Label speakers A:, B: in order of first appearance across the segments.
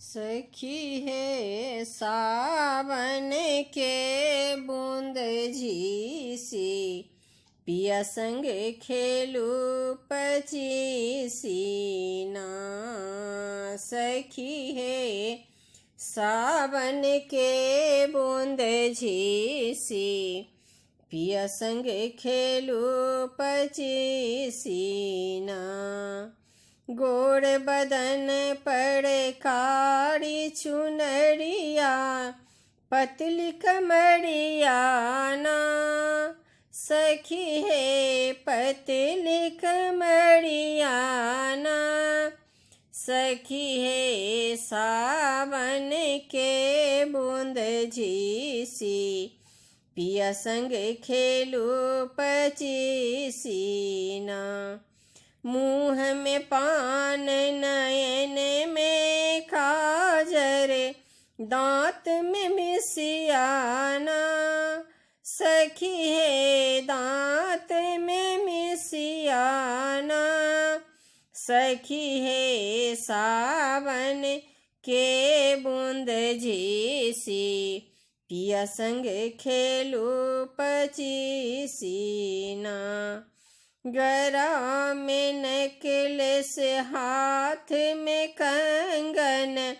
A: सखी है सावन के बूंद झीसी, पिया संग खेलू पचीसी ना। सखी है सावन के बूंद झीसी, पिया संग खेलू पचीसी ना। गोड़ बदन पर कारी चुनरिया, पतली कमरिया ना। सखी है पतली कमरिया ना। सखी है सावन के बूंद झीसी, पिया संग खेलू पचीसी ना। मुँह में पान नयन में काजर, दांत में मिसियाना। सखी है दांत में मिसियाना। सखी है सावन के बूंद झीसी, पिया संग खेलू पचीसी ना। गरा में नेकलेस, हाथ में कंगन,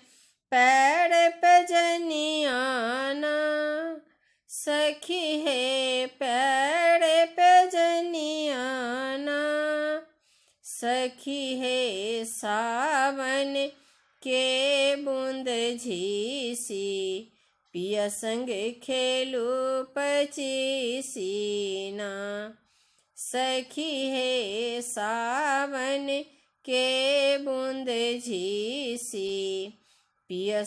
A: पैर पे जनियाना। सखी है पैर पे जनियाना। सखी है सावन के बूंद झीसी, पिया संग खेलू पचीसी ना। सखी है सावन के बूंद झीसी, पिया